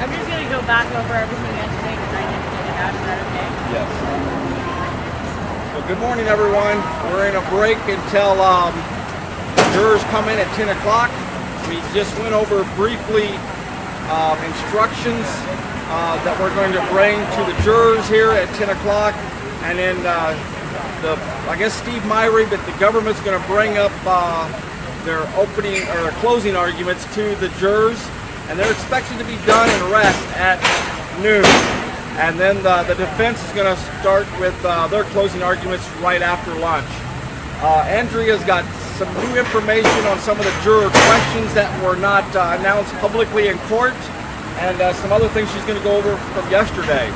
I'm just going to go back over everything yesterday because I didn't get it out. Is that okay? Yes. Well, good morning, everyone. We're in a break until jurors come in at 10 o'clock. We just went over briefly instructions that we're going to bring to the jurors here at 10 o'clock. And then I guess Steve Myrie, but the government's going to bring up their opening or closing arguments to the jurors. And they're expected to be done and rest at noon. And then the defense is going to start with their closing arguments right after lunch. Andrea's got some new information on some of the juror questions that were not announced publicly in court, and some other things she's going to go over from yesterday.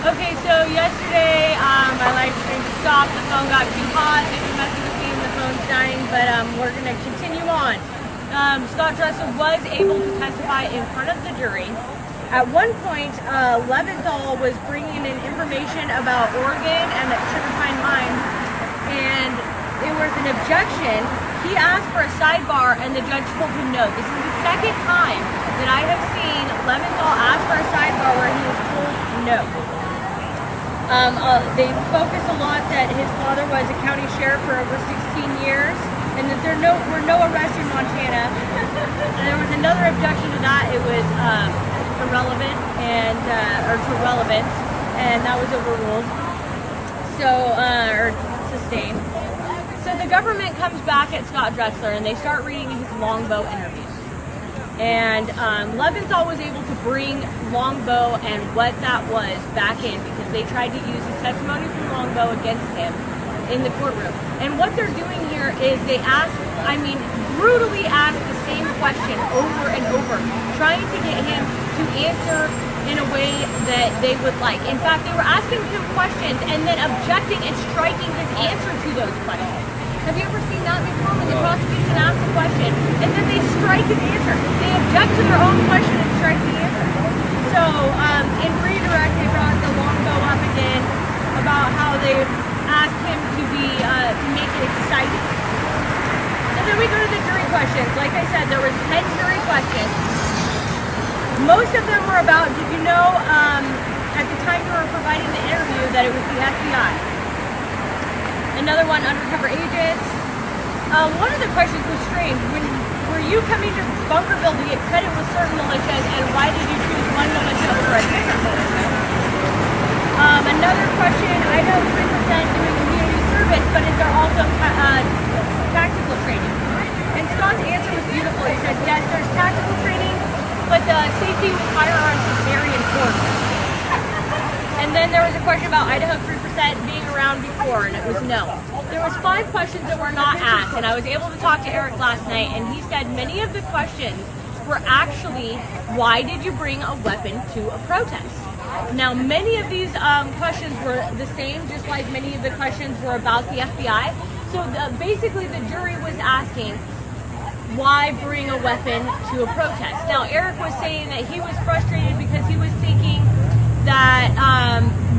Okay, so yesterday my live stream stopped. The phone got too hot. It was messing with me and the phone's dying, but we're going to continue on. Scott Dressler was able to testify in front of the jury. At one point, Leventhal was bringing in information about Oregon and Sugar Pine Mines, and there was an objection. He asked for a sidebar, and the judge told him no. This is the second time that I have seen Leventhal ask for a sidebar where he was told no. They focus a lot that his father was a county sheriff for over 16 years, and that there were no arrests in Montana. And there was another objection to that. It was irrelevant or to relevance, and that was overruled. So or sustained. So the government comes back at Scott Dressler and they start reading his Longbow interviews. And Leventhal was able to bring Longbow and what that was back in because they tried to use his testimony from Longbow against him in the courtroom. And what they're doing here is they brutally ask the same question over and over, trying to get him to answer in a way that they would like. In fact, they were asking him questions and then objecting and striking his answer to those questions. Have you ever seen that before when the prosecution asks a question and then they strike his answer? They object to their own question and strike the answer. So in redirect, they brought the Longbow up again about how they asked him to make it exciting. So then we go to the jury questions. Like I said, there was 10 jury questions. Most of them were about, did you know at the time you were providing the interview that it was the FBI? Another one, undercover agents. One of the questions was strange. Were you coming to Bunkerville to get credit with certain militias, and why did you choose one militia over a different militia? Another question, I know 3% doing community service, but is there also tactical training? And Scott's answer was beautiful. He said, yes, there's tactical training, but the safety with firearms is very important. And then there was a question about Idaho 3% being around before, and it was no. There was 5 questions that were not asked, and I was able to talk to Eric last night, and he said many of the questions were actually, why did you bring a weapon to a protest? Now, many of these questions were the same, just like many of the questions were about the FBI. So basically the jury was asking, why bring a weapon to a protest? Now, Eric was saying that he was frustrated because he was thinking that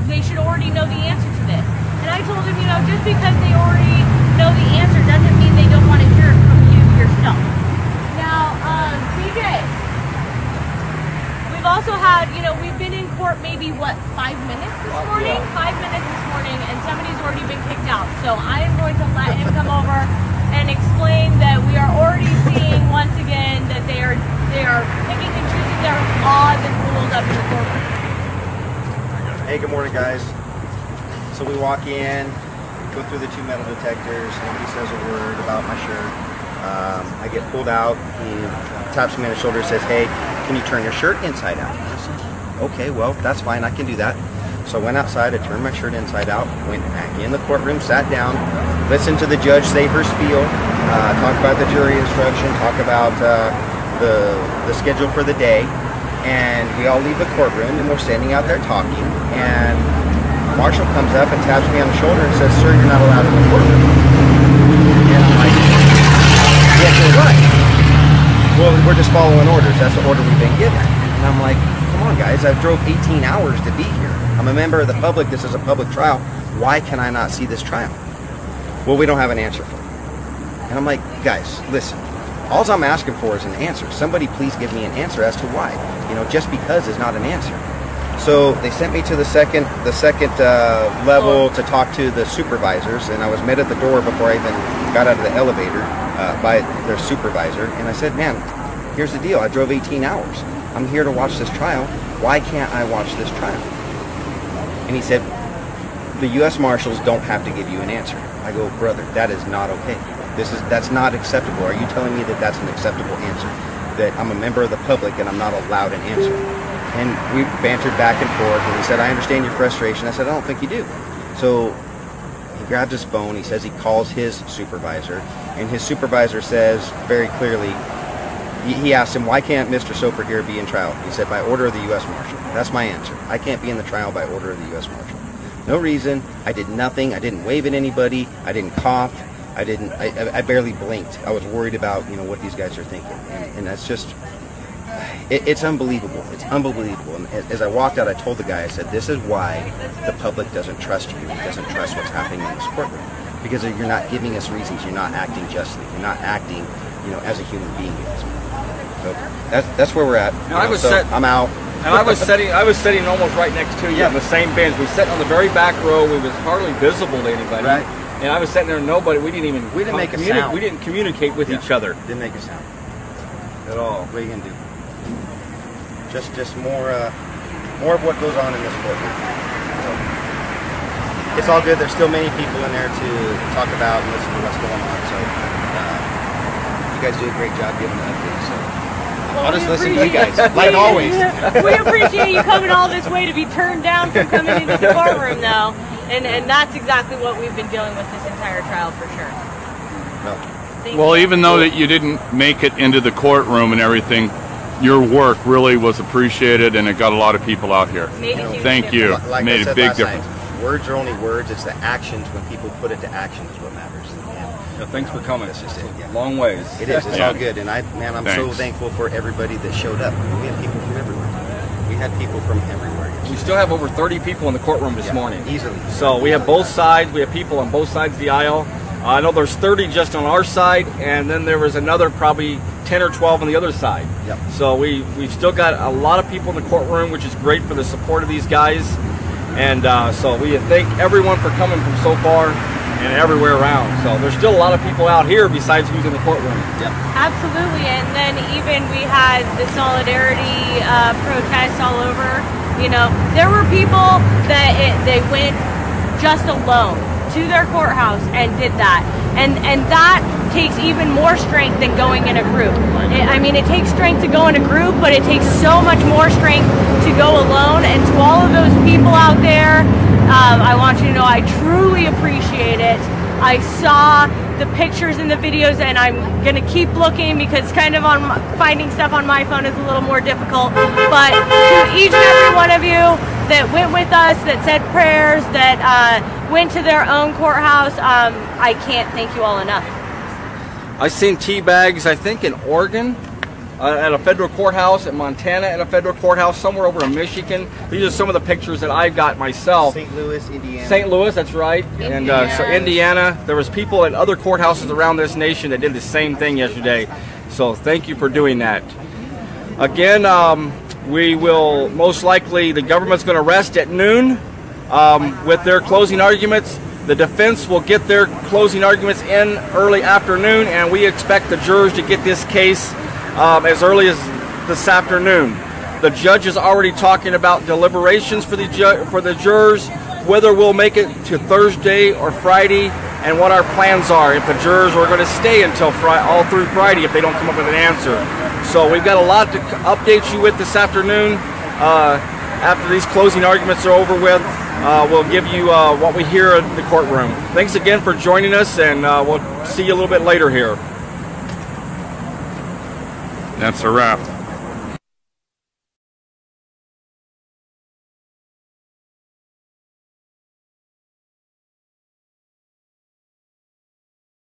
they should already know the answer to this. And I told him, just because they already know the answer doesn't mean they don't want to hear it from you yourself. Now, BJ, we've also had, we've been in court maybe, 5 minutes this morning? Yeah. 5 minutes this morning, and somebody's already been kicked out. So I am going to let him come over and explain that we are already seeing once again that they are picking and choosing their laws and rules up in the courtroom. Hey, good morning, guys. So we walk in, go through the 2 metal detectors, nobody says a word about my shirt. I get pulled out, he taps me on the shoulder and says, hey, can you turn your shirt inside out? I said, okay, well, that's fine, I can do that. So I went outside, I turned my shirt inside out, went back in the courtroom, sat down, listened to the judge say her spiel, talk about the jury instruction, talk about the schedule for the day, and we all leave the courtroom and we're standing out there talking, and Marshall comes up and taps me on the shoulder and says, sir, you're not allowed in the courtroom. And I'm like, yes, you're right. Well, we're just following orders. That's the order we've been given. And I'm like, come on, guys, I drove 18 hours to be here. I'm a member of the public. This is a public trial. Why can I not see this trial? Well, we don't have an answer for it. And I'm like, guys, listen, all I'm asking for is an answer. Somebody please give me an answer as to why. You know, just because is not an answer. So they sent me to the second level to talk to the supervisors, and I was met at the door before I even got out of the elevator by their supervisor. And I said, man, here's the deal. I drove 18 hours. I'm here to watch this trial. Why can't I watch this trial? And he said, the U.S. Marshals don't have to give you an answer. I go, brother, that is not okay. That's not acceptable. Are you telling me that that's an acceptable answer? That I'm a member of the public and I'm not allowed an answer? And we bantered back and forth, and he said, I understand your frustration. I said, I don't think you do. So he grabs his phone, he says he calls his supervisor, and his supervisor says very clearly, he asked him, why can't Mr. Soper here be in trial? He said, by order of the U.S. Marshal. That's my answer. I can't be in the trial by order of the U.S. Marshal. No reason. I did nothing. I didn't wave at anybody. I didn't cough. I barely blinked. I was worried about, you know, what these guys are thinking. And that's just, it's unbelievable. It's unbelievable. And as I walked out, I told the guy, I said, this is why the public doesn't trust you, doesn't trust what's happening in this courtroom. Because you're not giving us reasons. You're not acting justly. You're not acting, you know, as a human being. So that's where we're at. I'm out. And I was sitting almost right next to you on the same bench. We sat on the very back row. We was hardly visible to anybody. Right. And I was sitting there, and nobody. We didn't make a sound. We didn't communicate with each other. Didn't make a sound at all. What are you gonna do? Just more of what goes on in this courtroom. So, it's all good. There's still many people in there to talk about and listen to what's going on. So you guys do a great job giving the updates. So. Well, I'll just listen to you guys, like always. We appreciate you coming all this way to be turned down from coming into the courtroom, though. And that's exactly what we've been dealing with this entire trial, for sure. Well, even though that you didn't make it into the courtroom and everything, your work really was appreciated, and it got a lot of people out here. Thank you. Like made a big difference. Words are only words. It's the actions. When people put it to action is what matters. Yeah, thanks for coming. That's just it. Yeah. Long ways. It is. It's all good. And I'm so thankful for everybody that showed up. We had people from everywhere. We had people from everywhere. We still have over 30 people in the courtroom this morning. Easily. So we have both sides. We have people on both sides of the aisle. I know there's 30 just on our side, and then there was another probably 10 or 12 on the other side. Yep. So we've still got a lot of people in the courtroom, which is great for the support of these guys. And so we thank everyone for coming from so far and everywhere around. So there's still a lot of people out here besides who's in the courtroom. Yep. Absolutely. And then even we had the solidarity protests all over. You know, there were people that they went just alone to their courthouse and did that. And that takes even more strength than going in a group. I mean, it takes strength to go in a group, but it takes so much more strength to go alone. And to all of those people out there, I want you to know I truly appreciate it. I saw the pictures and the videos, and I'm gonna keep looking because kind of finding stuff on my phone is a little more difficult. But to each and every one of you that went with us, that said prayers, that went to their own courthouse, I can't thank you all enough. I've seen tea bags, I think, in Oregon, at a federal courthouse, in Montana at a federal courthouse, somewhere over in Michigan. These are some of the pictures that I've got myself. St. Louis, Indiana. St. Louis, that's right. And so Indiana. There was people at other courthouses around this nation that did the same thing yesterday. So thank you for doing that. Again, we will most likely, the government's going to rest at noon with their closing arguments. The defense will get their closing arguments in early afternoon, and we expect the jurors to get this case as early as this afternoon. The judge is already talking about deliberations for the jurors, whether we'll make it to Thursday or Friday, and what our plans are. If the jurors are going to stay until all through Friday if they don't come up with an answer. So we've got a lot to update you with this afternoon. After these closing arguments are over with, we'll give you what we hear in the courtroom. Thanks again for joining us, and we'll see you a little bit later here. That's a wrap.